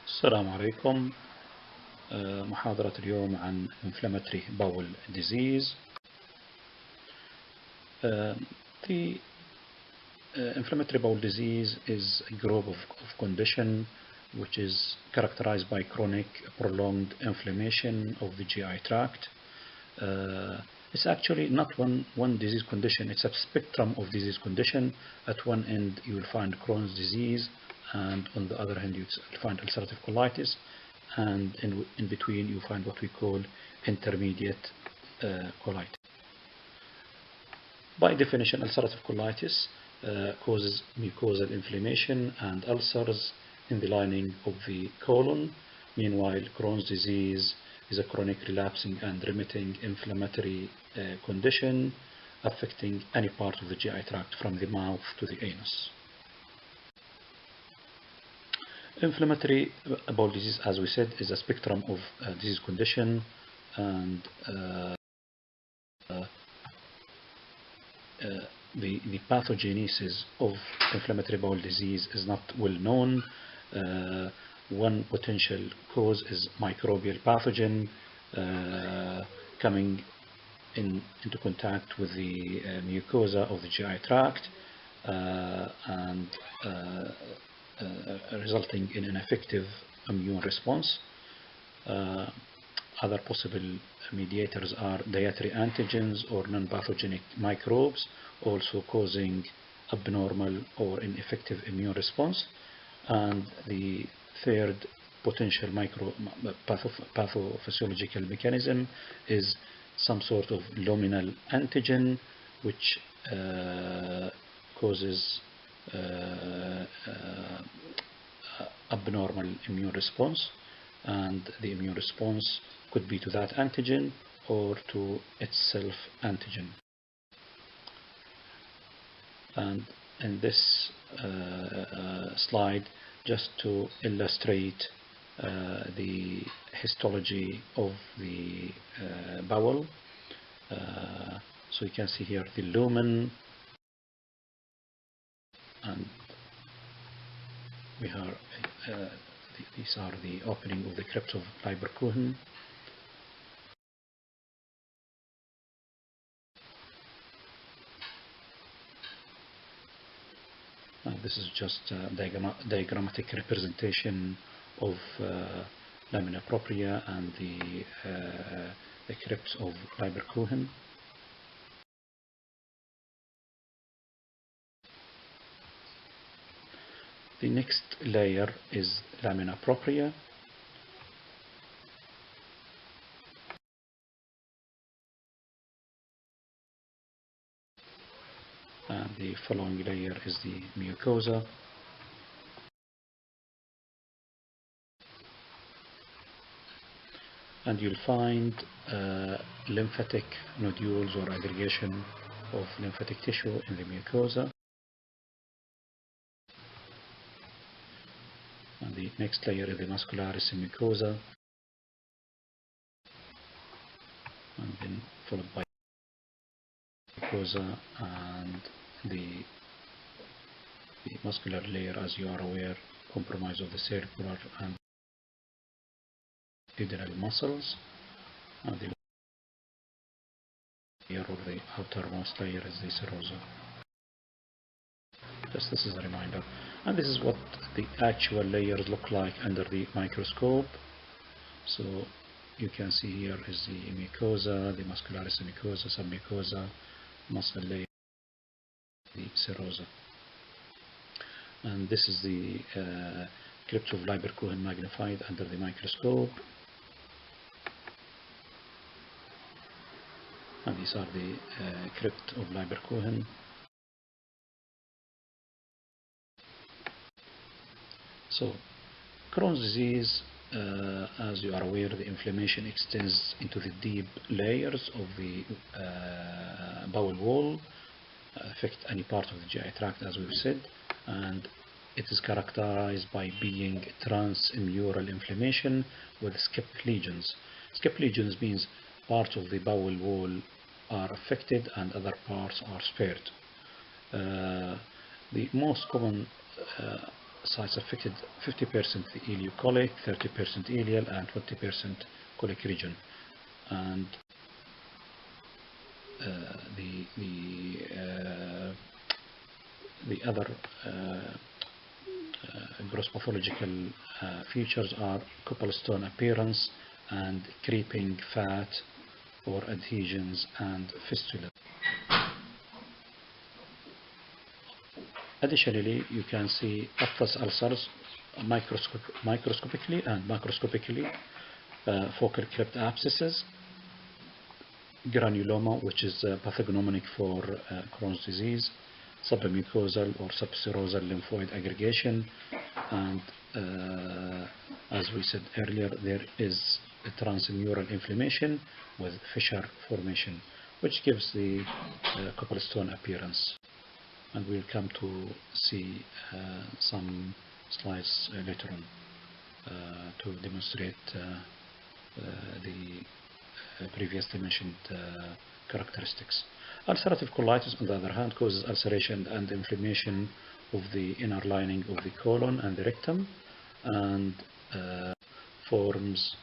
السلام عليكم. محاضرة اليوم عن Inflammatory Bowel Disease. The Inflammatory bowel disease is a group of condition which is characterized by chronic prolonged inflammation of the GI tract. It's actually not one disease condition, it's a spectrum of disease condition. At one end you will find Crohn's disease, and on the other hand you will find ulcerative colitis, and in between you find what we call intermediate colitis. By definition, ulcerative colitis causes mucosal inflammation and ulcers in the lining of the colon. Meanwhile, Crohn's disease is a chronic relapsing and remitting inflammatory condition affecting any part of the GI tract from the mouth to the anus. Inflammatory bowel disease, as we said, is a spectrum of disease condition, and the pathogenesis of inflammatory bowel disease is not well known. One potential cause is microbial pathogen coming into contact with the mucosa of the GI tract and resulting in an effective immune response. Other possible mediators are dietary antigens or non-pathogenic microbes, also causing abnormal or ineffective immune response. And the third potential pathophysiological mechanism is some sort of luminal antigen, which causes abnormal immune response, and the immune response could be to that antigen or to itself antigen. And in this slide, just to illustrate the histology of the bowel, so you can see here the lumen, and we have these are the opening of the crypt of Leiberkuchen. This is just a diagrammatic representation of lamina propria and the crypt of Leiberkuchen. The next layer is lamina propria. And the following layer is the mucosa. And you'll find lymphatic nodules or aggregation of lymphatic tissue in the mucosa. And the next layer is the muscularis mucosa, and then followed by mucosa, and the muscular layer, as you are aware, comprised of the circular and duodenal muscles, and the layer or the outermost layer is the serosa. Just this is a reminder, and this is what the actual layers look like under the microscope. So you can see here is the mucosa, the muscularis mucosa, submucosa, muscle layer, the serosa. And this is the crypt of Leiberkuchen magnified under the microscope. And these are the crypt of Leiberkuchen. So, Crohn's disease, as you are aware, the inflammation extends into the deep layers of the bowel wall, affect any part of the GI tract, as we've said, and it is characterized by being transmural inflammation with skip lesions. Skip lesions means parts of the bowel wall are affected and other parts are spared. The most common sites affected: 50% the ileocolic, 30% ileal, and 20% colic region. And the other gross pathological features are copalstone appearance and creeping fat or adhesions and fistula. Additionally, you can see aphthous ulcers microscopically and macroscopically, focal crypt abscesses, granuloma, which is pathognomonic for Crohn's disease, submucosal or subserosal lymphoid aggregation, and as we said earlier, there is a transmural inflammation with fissure formation, which gives the copalstone appearance. And we'll come to see some slides later on to demonstrate the previously mentioned characteristics. Ulcerative colitis, on the other hand, causes ulceration and inflammation of the inner lining of the colon and the rectum, and forms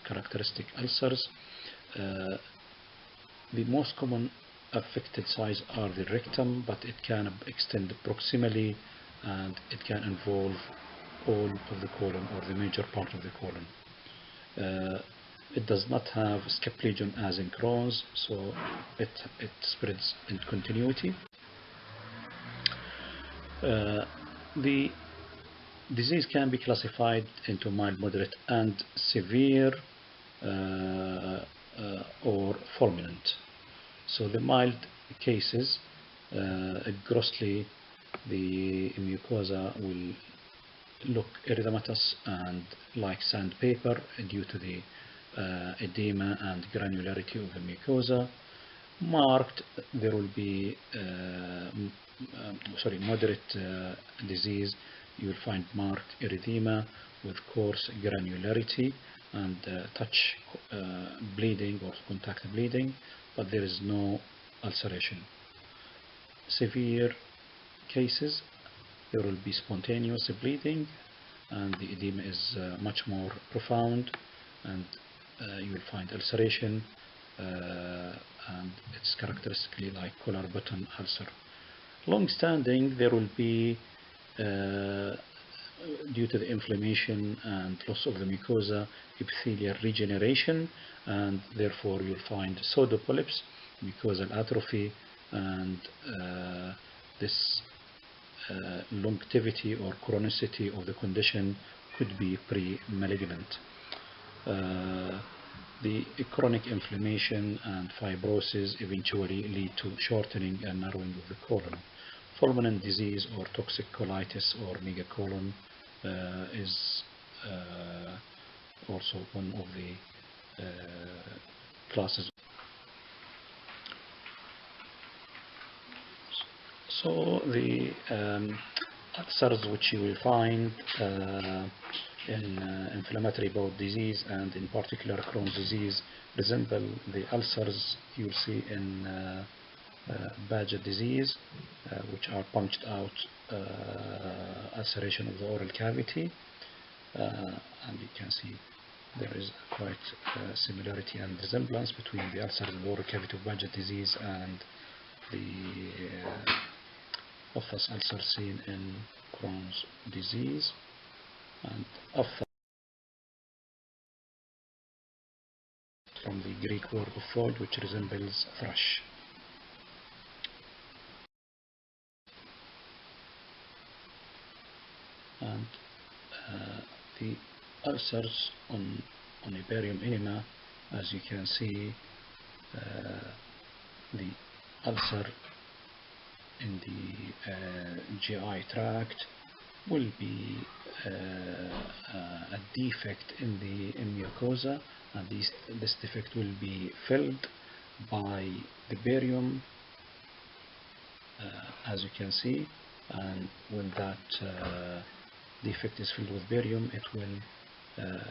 characteristic ulcers. The most common affected sites are the rectum, but it can extend proximally and it can involve all of the colon or the major part of the colon. It does not have scap lesion as in Crohn's, so it spreads in continuity. The disease can be classified into mild, moderate, and severe or fulminant. So the mild cases, grossly, the mucosa will look erythematous and like sandpaper due to the edema and granularity of the mucosa. Marked, there will be moderate disease. You will find marked erythema with coarse granularity and touch bleeding or contact bleeding, but there is no ulceration. Severe cases, there will be spontaneous bleeding and the edema is much more profound, and you will find ulceration and it's characteristically like collar button ulcer. Long-standing, there will be due to the inflammation and loss of the mucosa, epithelial regeneration, and therefore you'll find pseudopolyps, mucosal atrophy, and this longevity or chronicity of the condition could be pre-malignant. The chronic inflammation and fibrosis eventually lead to shortening and narrowing of the colon. Fulminant disease or toxic colitis or megacolon is also one of the classes. So the ulcers which you will find in inflammatory bowel disease and in particular Crohn's disease resemble the ulcers you'll see in Badger disease, which are punched out ulceration of the oral cavity, and you can see there is quite similarity and resemblance between the ulcers of the oral cavity of Badger disease and the aphthous ulcer seen in Crohn's disease. And aphthous from the Greek word ophoid, which resembles thrush. And the ulcers on a barium enema, as you can see, the ulcer in the GI tract will be a defect in the mucosa, and this defect will be filled by the barium, as you can see, and when that defect is filled with barium, it will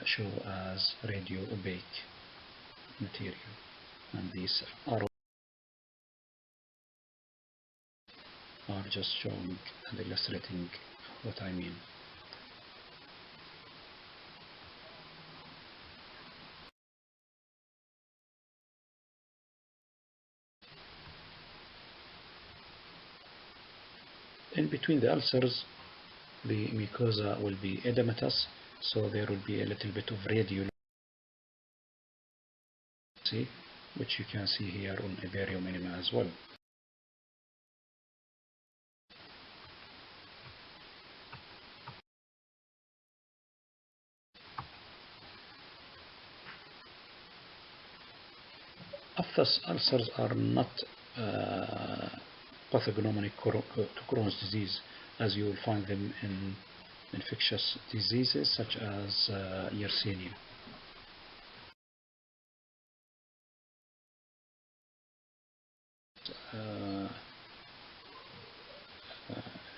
show as radio opaque material, and these are are just showing and illustrating what I mean. In between the ulcers, the mucosa will be edematous, so there will be a little bit of radial, which you can see here on a barium enema as well. Aphthous ulcers are not pathognomonic to Crohn's disease, as you will find them in infectious diseases such as Yersinia.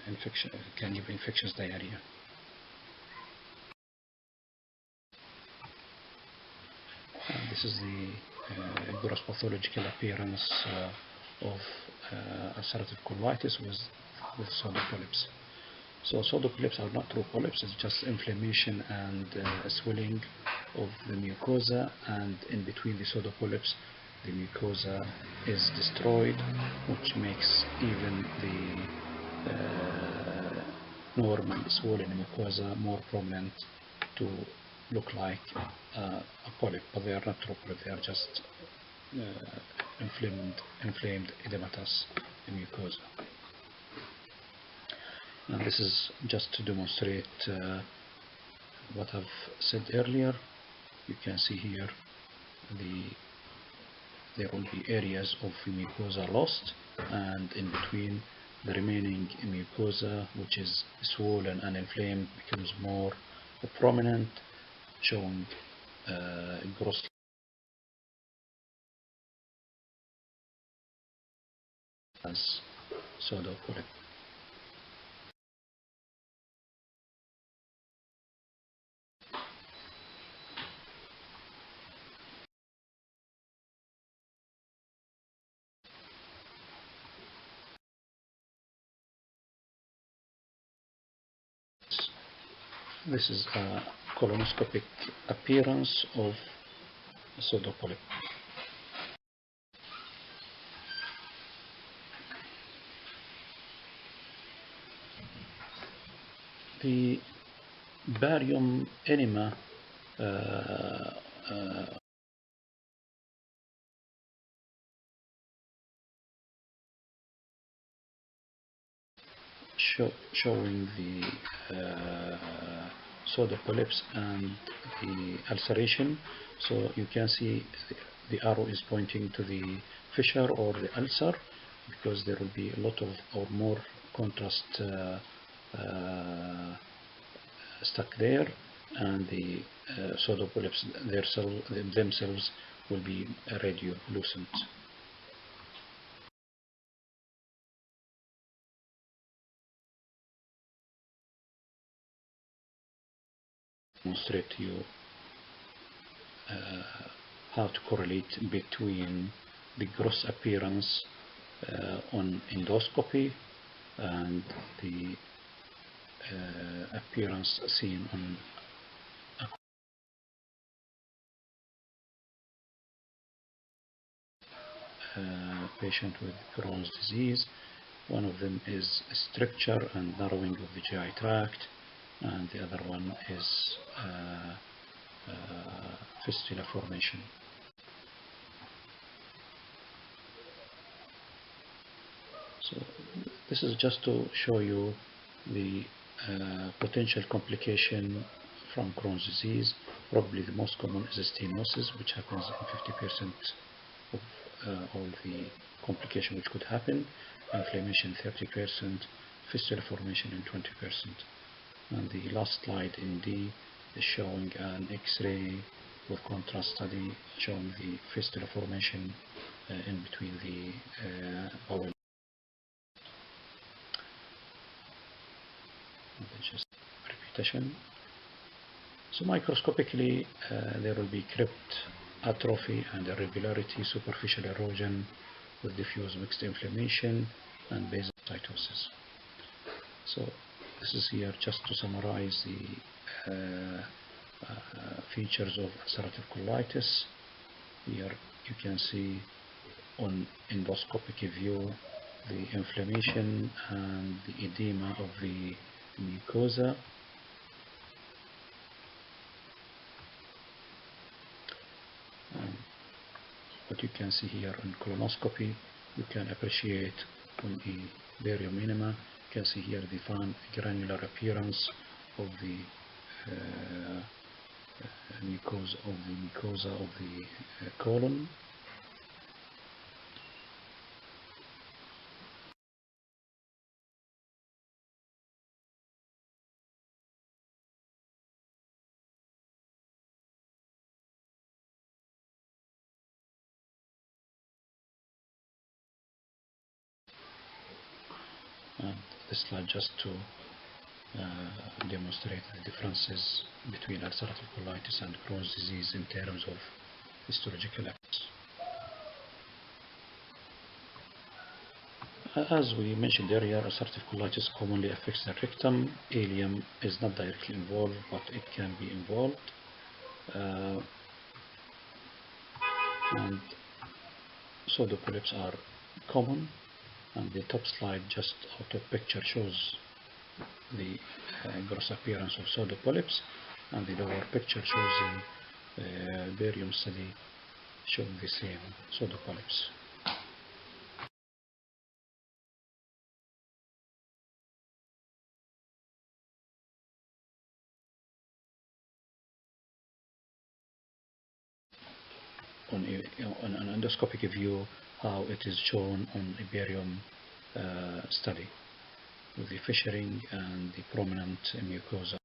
Infection can give infectious diarrhea. This is the gross pathological appearance of ulcerative colitis with pseudopolyps. So pseudopolyps are not true polyps, it's just inflammation and swelling of the mucosa, and in between the pseudopolyps the mucosa is destroyed, which makes even the normal swollen mucosa more prominent to look like a polyp, but they are not true polyp, they are just inflamed edematous mucosa. And this is just to demonstrate what I've said earlier. You can see here there will be areas of mucosa lost, and in between the remaining mucosa, which is swollen and inflamed, becomes more prominent, showing gross as pseudopolyp. This is a colonoscopic appearance of pseudopolyp. The barium enema showing the pseudopolyps and the ulceration. So you can see the arrow is pointing to the fissure or the ulcer, because there will be a lot of or more contrast stuck there, and the pseudopolyps themselves will be radiolucent. Demonstrate to you how to correlate between the gross appearance on endoscopy and the appearance seen on a patient with Crohn's disease. One of them is stricture and narrowing of the GI tract, and the other one is fistula formation. So this is just to show you the potential complication from Crohn's disease. Probably the most common is stenosis, which happens in 50% of all the complication which could happen. Inflammation 30%, fistula formation in 20%. And the last slide in D is showing an X-ray with contrast study showing the fistula formation in between the bowel. Just repetition. So microscopically, there will be crypt atrophy and irregularity, superficial erosion with diffuse mixed inflammation and basal mastocytosis. So this is here just to summarize the features of ulcerative colitis. Here you can see on endoscopic view the inflammation and the edema of the mucosa. What you can see here on colonoscopy, you can appreciate on a barium enema, you can see here the fine granular appearance of the mucosa of the colon. And this slide just to demonstrate the differences between ulcerative colitis and Crohn's disease in terms of histological effects. As we mentioned earlier, ulcerative colitis commonly affects the rectum. Ileum is not directly involved, but it can be involved. And pseudopolyps are common. And the top slide just out of picture shows the gross appearance of pseudopolyps, and the lower picture shows the barium study showing the same pseudopolyps. On an endoscopic view, how it is shown on a barium study, with the fissuring and the prominent mucosa.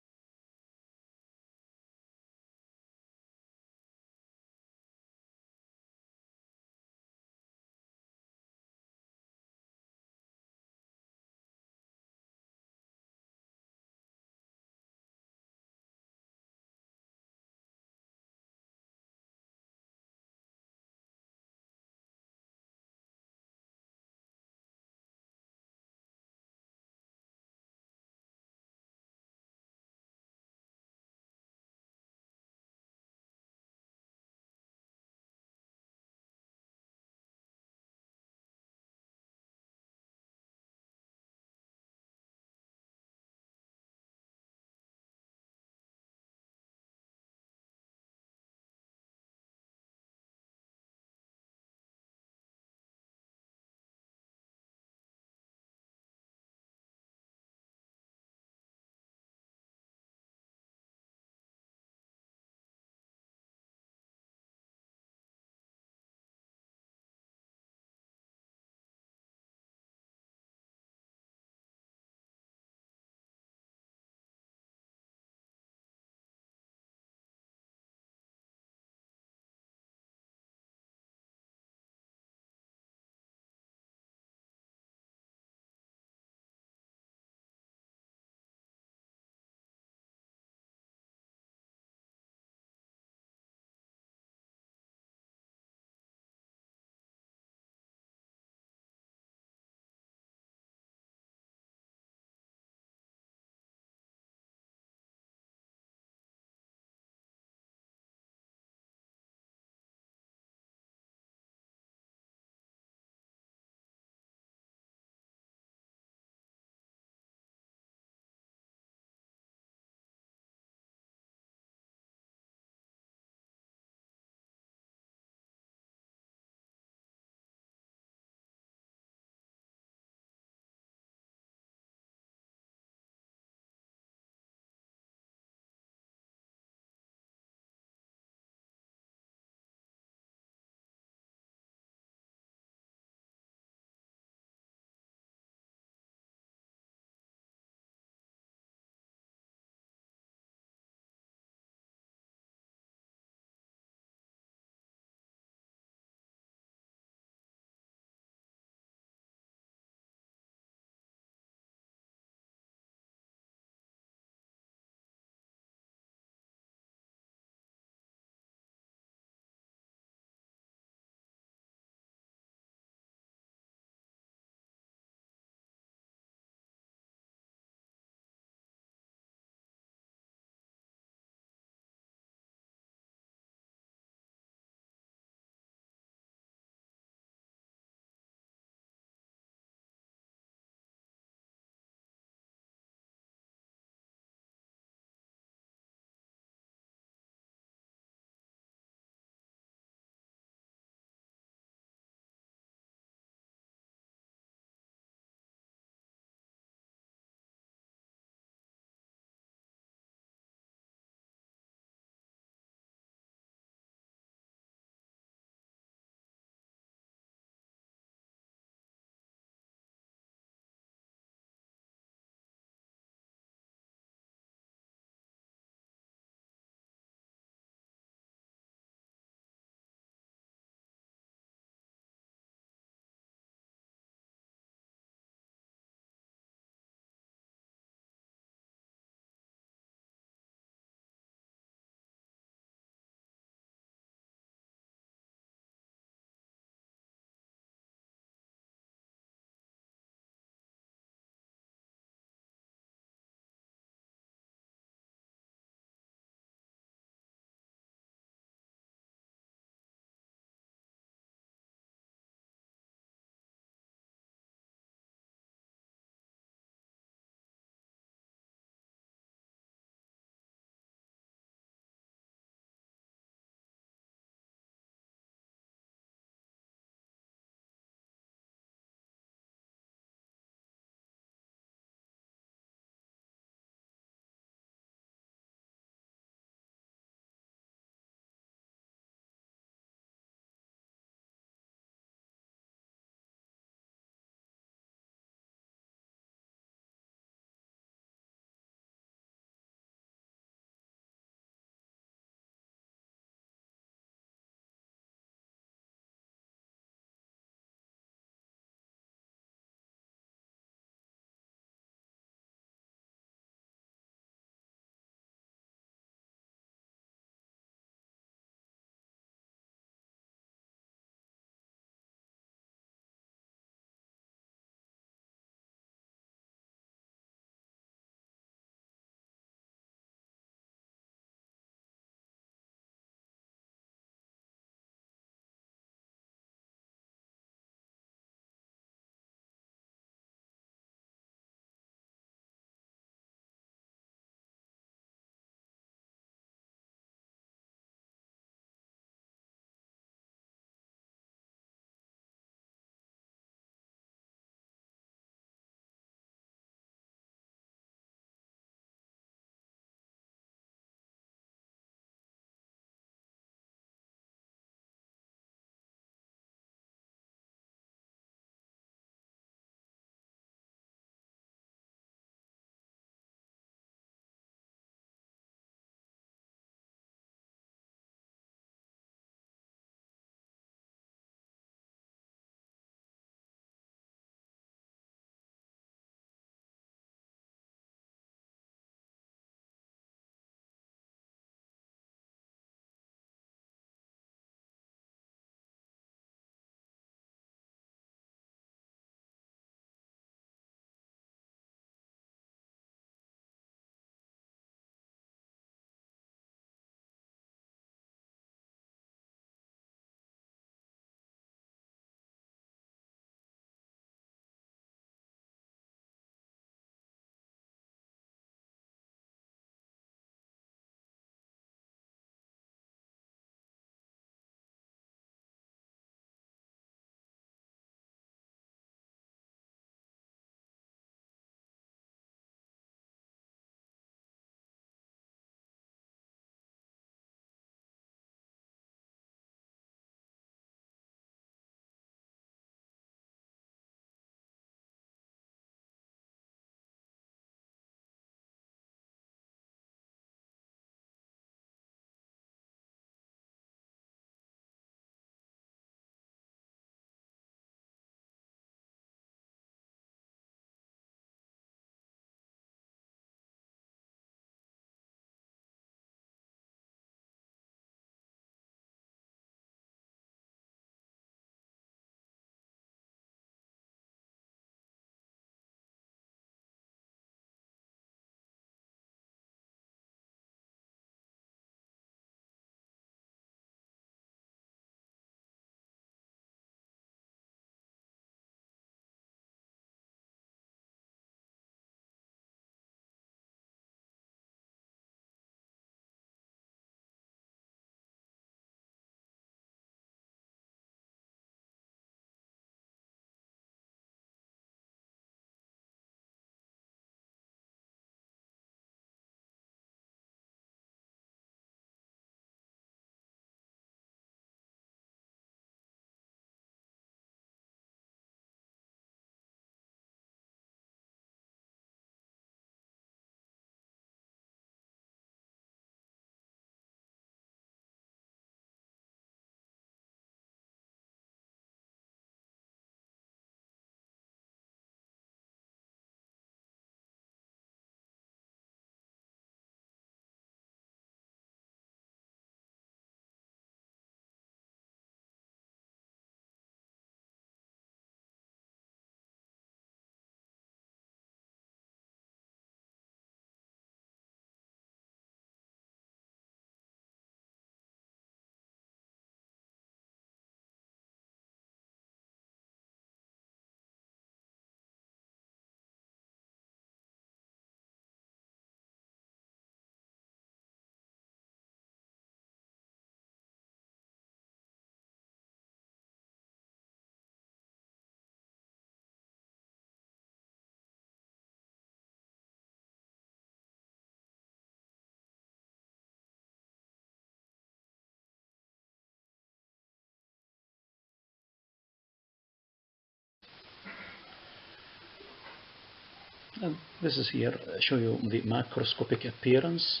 And this is here show you the macroscopic appearance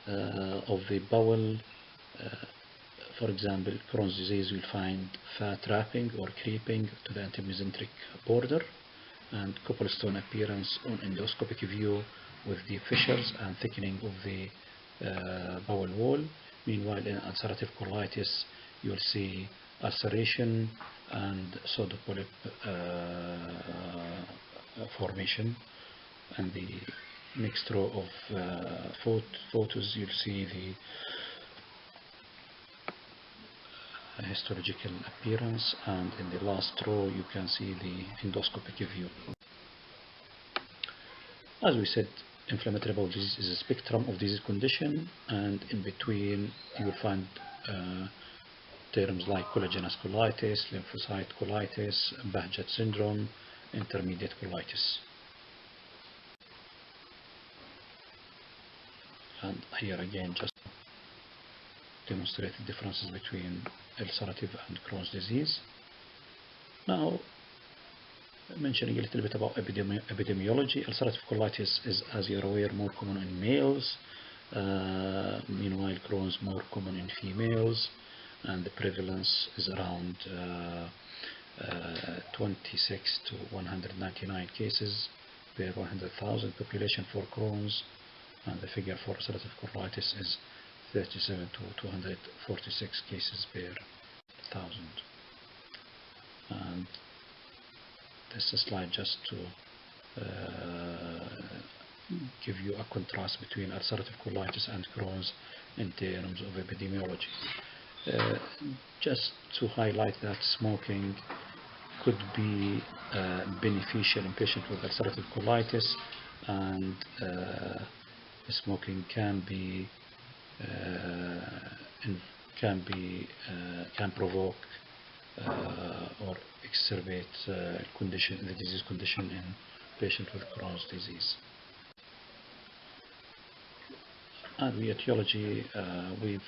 of the bowel. For example, Crohn's disease, you'll find fat wrapping or creeping to the antimesenteric border, and copperstone appearance on endoscopic view with the fissures and thickening of the bowel wall. Meanwhile, in ulcerative colitis, you'll see ulceration and pseudopolyp formation. And the next row of photos, you'll see the histological appearance, and in the last row you can see the endoscopic view. As we said, inflammatory bowel disease is a spectrum of disease condition, and in between you will find terms like collagenous colitis, lymphocyte colitis, Bahjat syndrome, intermediate colitis. And here again, just demonstrate the differences between ulcerative and Crohn's disease. Now, mentioning a little bit about epidemiology, ulcerative colitis is, as you're aware, more common in males. Meanwhile, Crohn's more common in females, and the prevalence is around 26 to 199 cases per 100,000 population for Crohn's, and the figure for ulcerative colitis is 37 to 246 cases per 1,000. And this is a slide just to give you a contrast between ulcerative colitis and Crohn's in terms of epidemiology. Just to highlight that smoking could be beneficial in patients with ulcerative colitis, and smoking can provoke or exacerbate the disease condition in patients with Crohn's disease. And the etiology, we've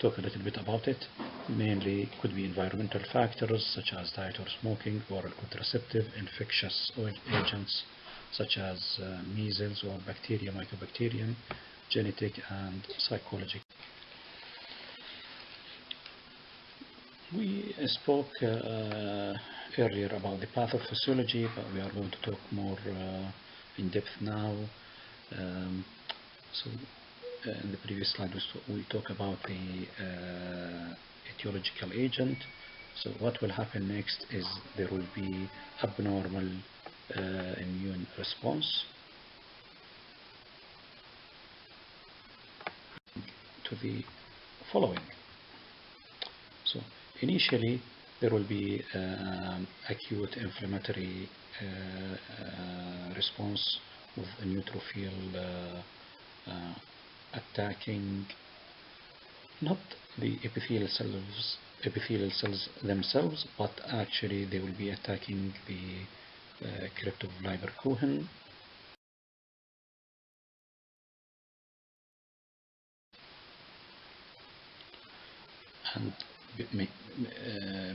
talked a little bit about it. Mainly could be environmental factors such as diet or smoking, oral contraceptive, infectious agents such as measles or bacteria, mycobacterium, genetic and psychological. We spoke earlier about the pathophysiology, but we are going to talk more in depth now. In the previous slide we talked about the etiological agent. So what will happen next is there will be abnormal immune response to the following. So initially there will be acute inflammatory response with a neutrophil attacking not the epithelial cells themselves, but actually they will be attacking the cryptoglyber Cohen. And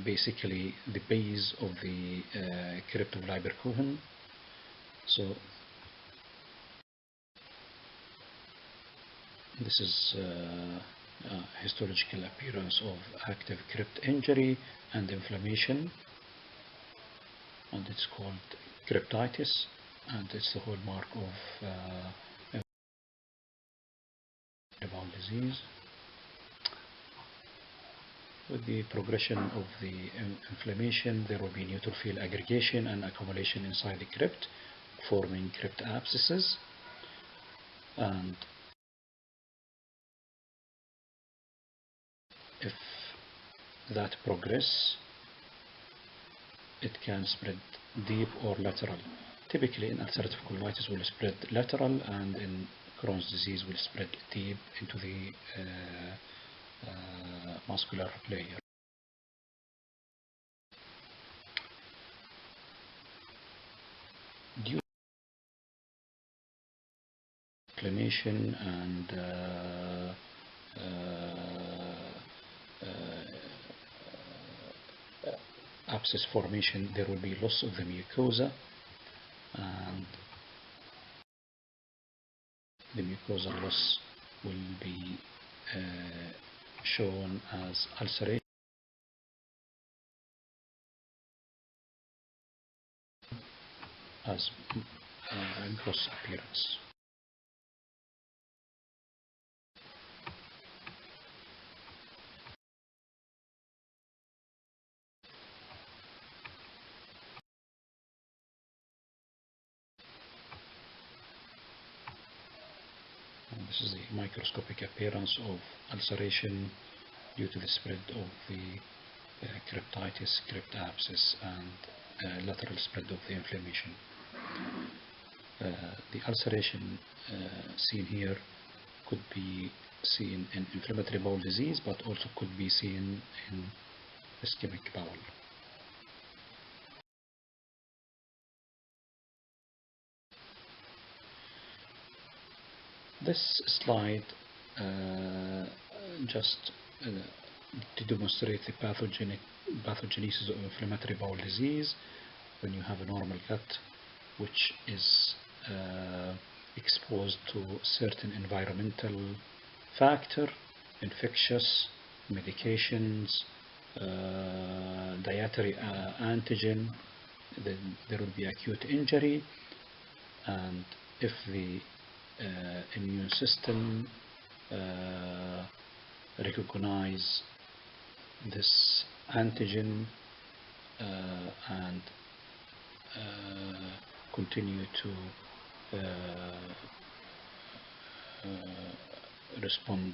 basically the base of the cryptoglyber Cohen. So this is histological appearance of active crypt injury and inflammation, and it's called cryptitis, and it's the hallmark of bowel disease. With the progression of the inflammation, there will be neutrophil aggregation and accumulation inside the crypt, forming crypt abscesses, and if that progress, it can spread deep or lateral. Typically in ulcerative colitis will spread lateral, and in Crohn's disease will spread deep into the muscular layer. Due to inflammation and abscess formation, there will be loss of the mucosa and the mucosal loss will be shown as ulceration as gross appearance. And this is the microscopic appearance of ulceration due to the spread of the cryptitis, crypt abscess, and lateral spread of the inflammation. The ulceration seen here could be seen in inflammatory bowel disease, but also could be seen in ischemic bowel. This slide just to demonstrate the pathogenesis of inflammatory bowel disease when you have a normal gut which is exposed to certain environmental factor, infectious, medications, dietary antigen, then there will be acute injury, and if the immune system recognize this antigen and continue to respond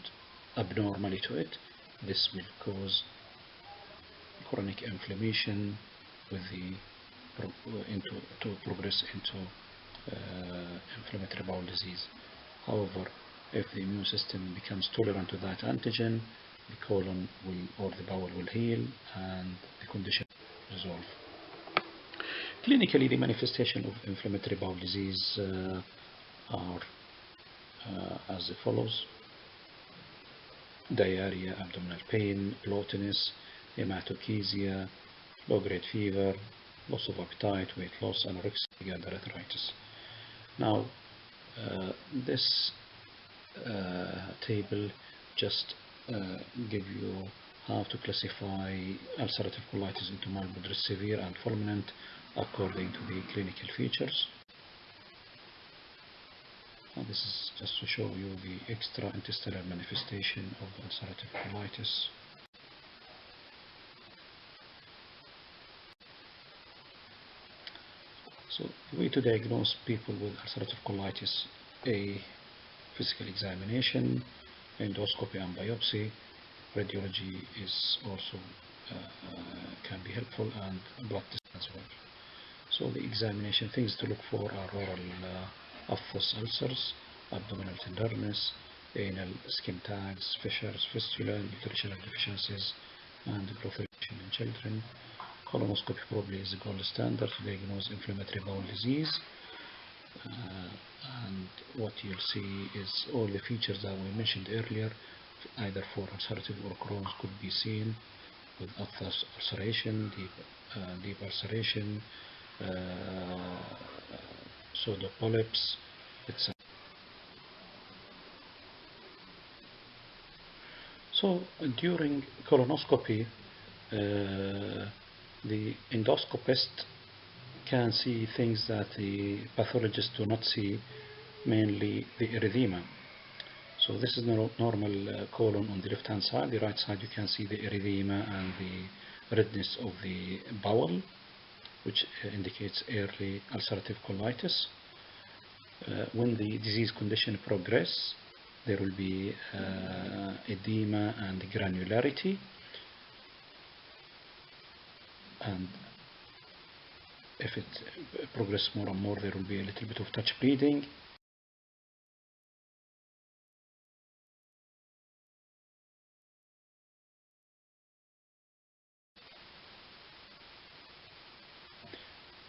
abnormally to it, this will cause chronic inflammation with the to progress into inflammatory bowel disease. However, if the immune system becomes tolerant to that antigen, the colon will or the bowel will heal and the condition will resolve. Clinically, the manifestation of inflammatory bowel disease are as follows: diarrhea, abdominal pain, bloatiness, hematochezia, low-grade fever, loss of appetite, weight loss, anorexia, and arthritis. Now, this table just give you how to classify ulcerative colitis into mild, moderate, severe, and fulminant according to the clinical features. This is just to show you the extra-intestinal manifestation of ulcerative colitis. So the way to diagnose people with ulcerative colitis: A, physical examination, endoscopy and biopsy. Radiology is also can be helpful, and blood test as well. So the examination things to look for are oral aphthous ulcers, abdominal tenderness, anal skin tags, fissures, fistula, nutritional deficiencies, and growth retardation in children. Colonoscopy probably is the gold standard to diagnose inflammatory bowel disease. And what you'll see is all the features that we mentioned earlier, either for ulcerative or Crohn's, could be seen with aphthous ulceration, deep ulceration, pseudopolyps, etc. So during colonoscopy, the endoscopist can see things that the pathologist do not see, mainly the erythema. So this is the normal colon on the left hand side. The right side you can see the erythema and the redness of the bowel, which indicates early ulcerative colitis. When the disease condition progress, there will be edema and granularity, and if it progresses more and more, there will be a little bit of touch bleeding.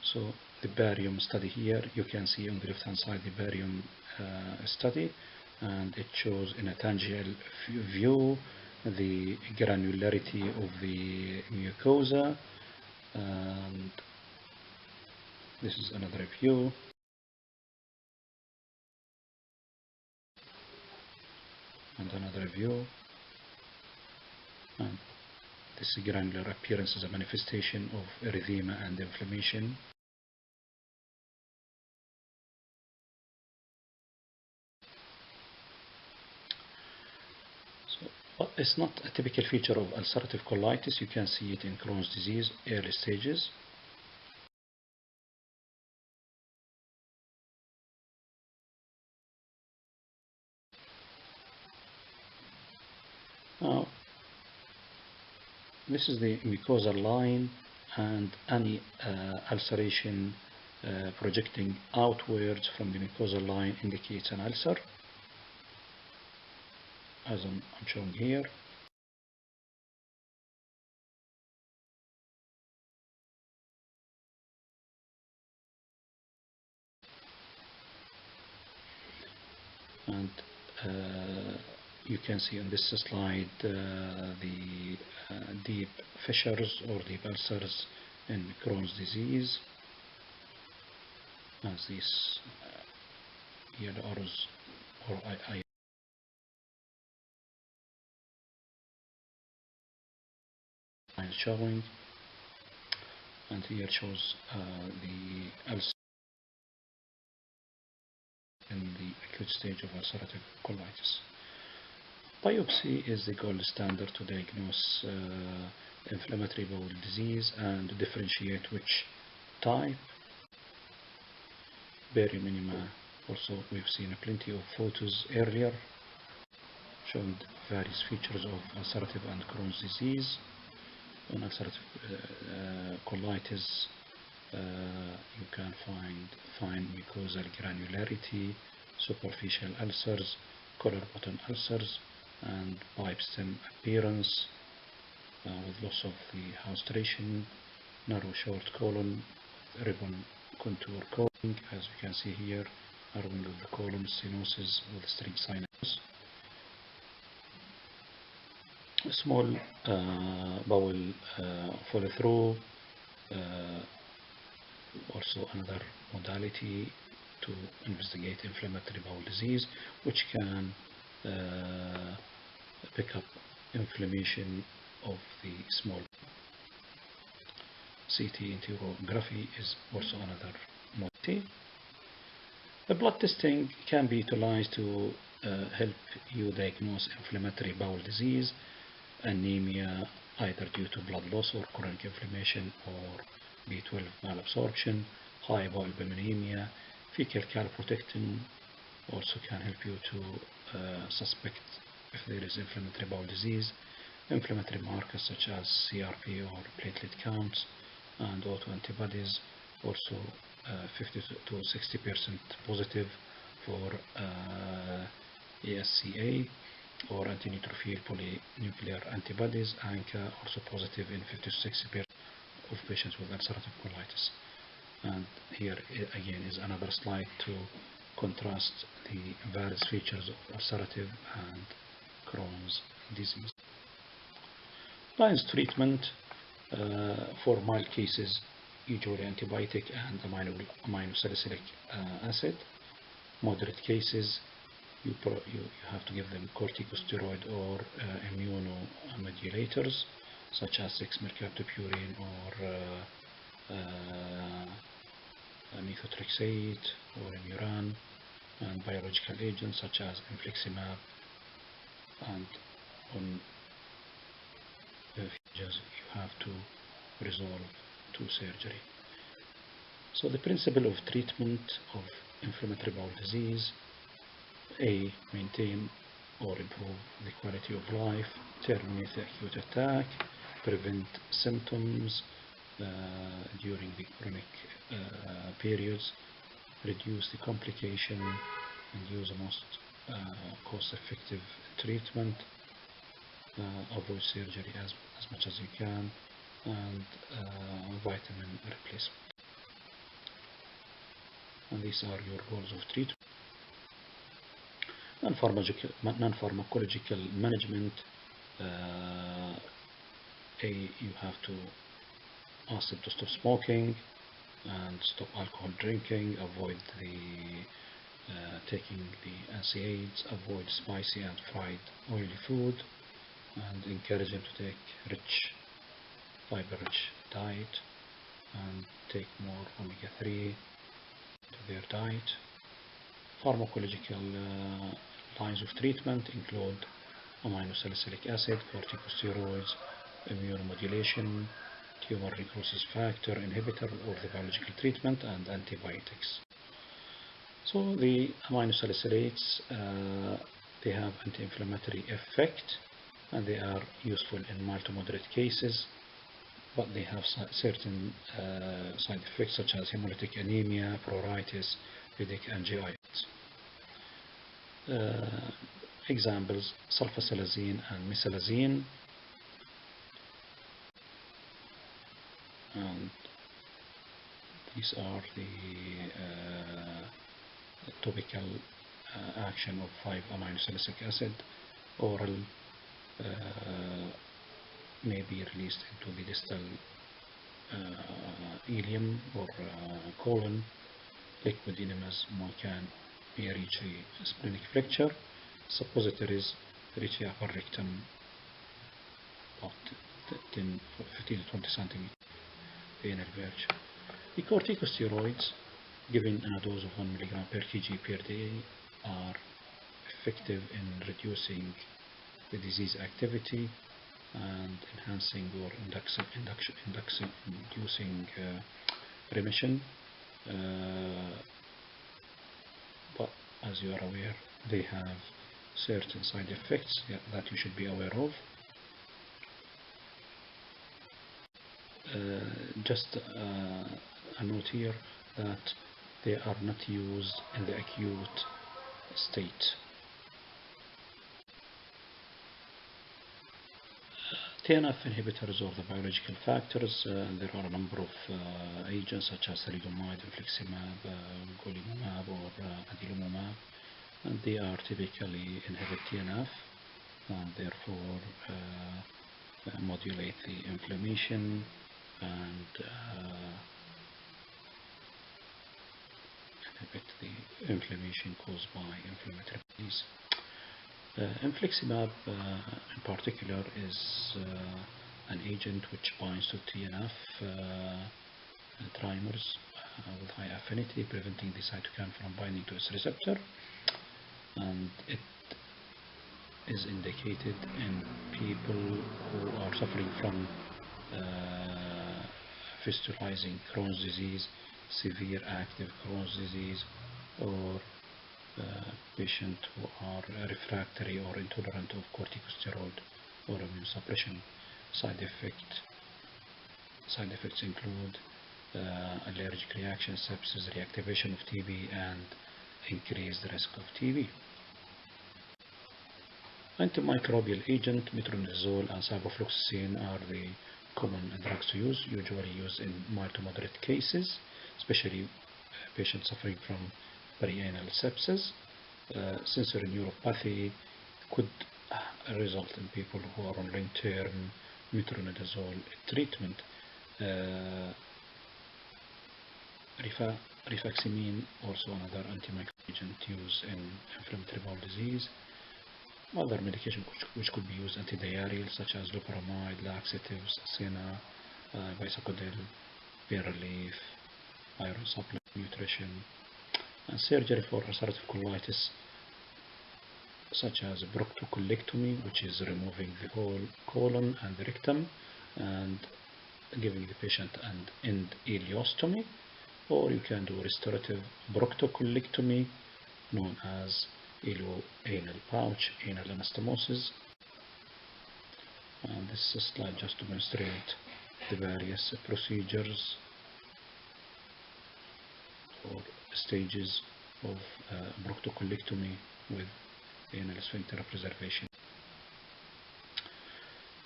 So the barium study here, you can see on the left hand side the barium study, and it shows in a tangential view the granularity of the mucosa, and This is another view. And another view. And this granular appearance is a manifestation of erythema and inflammation. But it's not a typical feature of ulcerative colitis. You can see it in Crohn's disease early stages. Now, this is the mucosal line, and any ulceration projecting outwards from the mucosal line indicates an ulcer, as I'm showing here. And you can see on this slide the deep fissures or deep ulcers in Crohn's disease, as these yellow arrows or lines showing, and here shows the ulcer in the acute stage of ulcerative colitis. Biopsy is the gold standard to diagnose inflammatory bowel disease and differentiate which type. Barium enema, also we've seen plenty of photos earlier showing various features of ulcerative and Crohn's disease. On ulcerative colitis, you can find mucosal granularity, superficial ulcers, collar button ulcers, and pipe stem appearance with loss of the haustration, narrow short colon, ribbon contour coating, as we can see here, narrowing of the colon, stenosis with string sinus. A small bowel follow through, also another modality to investigate inflammatory bowel disease, which can pick up inflammation of the small. CT enterography is also another modality. The blood testing can be utilized to help you diagnose inflammatory bowel disease, anemia either due to blood loss or chronic inflammation or B12 malabsorption, high bowel anemia, fecal calprotectin also can help you to suspect if there is inflammatory bowel disease. Inflammatory markers such as CRP or platelet counts and autoantibodies also 50 to 60% positive for ASCA or anti-neutrophil polynuclear antibodies, ANCA, also positive in 50 to 60% of patients with ulcerative colitis. And here again is another slide to contrast the various features of ulcerative and Crohn's disease. Lines treatment for mild cases, usually antibiotic and aminosalicylic acid. Moderate cases, you have to give them corticosteroid or immunomodulators such as 6-mercaptopurine or methotrexate or imuran, and biological agents such as Infliximab, and on features you have to resolve to surgery. So the principle of treatment of inflammatory bowel disease: A. Maintain or improve the quality of life, terminate the acute attack, prevent symptoms during the chronic periods, reduce the complication, and use the most cost-effective treatment, avoid surgery as much as you can, and vitamin replacement. And these are your goals of treatment. Non-pharmacological management: A. You have to ask them to stop smoking, and stop alcohol drinking, avoid taking the NSAIDs, avoid spicy and fried oily food, and encourage them to take fiber-rich diet and take more omega-3 to their diet. Pharmacological lines of treatment include aminosalicylic acid, corticosteroids, immunomodulation, tumor necrosis factor inhibitor or the biological treatment, and antibiotics. So the aminosalicylates, they have anti-inflammatory effect and they are useful in mild to moderate cases, but they have certain side effects such as hemolytic anemia, pruritus, headache, and GI. Examples: sulfasalazine and mesalazine. And these are the topical action of 5-aminosalicylic acid. Oral may be released into the distal ileum or colon. Liquid enemas can reach a splenic fracture. Suppositories reach the upper rectum about 15 to 20 centimeters, the anal verge. The corticosteroids given in a dose of 1 mg per kg per day are effective in reducing the disease activity and enhancing or inducing remission. But as you are aware, they have certain side effects that you should be aware of. Just a note here that they are not used in the acute state. INF inhibitors or the biological factors, there are a number of agents such as thalidomide, infliximab, golimumab or adalimumab, and they are typically inhibit TNF and therefore modulate the inflammation and inhibit the inflammation caused by inflammatory disease. Infliximab in particular is an agent which binds to TNF trimers with high affinity, preventing the cytokine from binding to its receptor, and it is indicated in people who are suffering from fistulizing Crohn's disease, severe active Crohn's disease, or patients who are refractory or intolerant of corticosteroid or immune suppression. Side effects include allergic reaction, sepsis, reactivation of TB, and increased risk of TB. Antimicrobial agent, metronidazole and ciprofloxacin are the common drugs to use, usually used in mild to moderate cases, especially patients suffering from perianal sepsis. Sensory neuropathy could result in people who are on long-term metronidazole treatment. Rifaximin, also another antimicrobial agent used in inflammatory bowel disease. Other medications which could be used: antidiarrheal such as loperamide, laxatives, Senna, Bisoprolol, pain relief, iron supplement, nutrition, and surgery for ulcerative colitis such as proctocolectomy, which is removing the whole colon and the rectum and giving the patient an end ileostomy, or you can do restorative proctocolectomy known as ileoanal pouch anal anastomosis. And this is a slide just to demonstrate the various procedures or stages of proctocolectomy with anal sphincter preservation.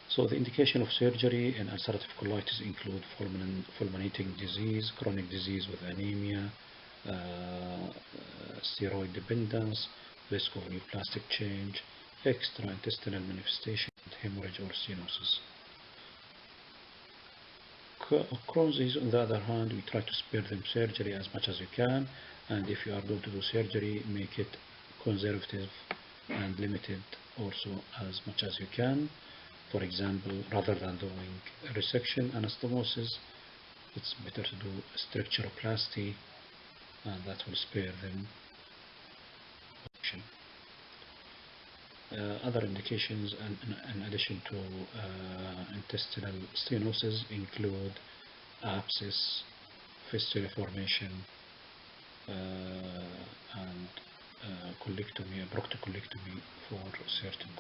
So the indication of surgery in ulcerative colitis include fulminating disease, chronic disease with anemia, steroid dependence, risk of neoplastic change, extraintestinal manifestation, hemorrhage or stenosis. Crohn's disease, on the other hand, we try to spare them surgery as much as you can, and if you are going to do surgery, make it conservative and limited also as much as you can. For example, rather than doing resection anastomosis, it's better to do structuroplasty, and that will spare them. Other indications in addition to intestinal stenosis include abscess, fistula formation, and colectomy, proctocolectomy for certain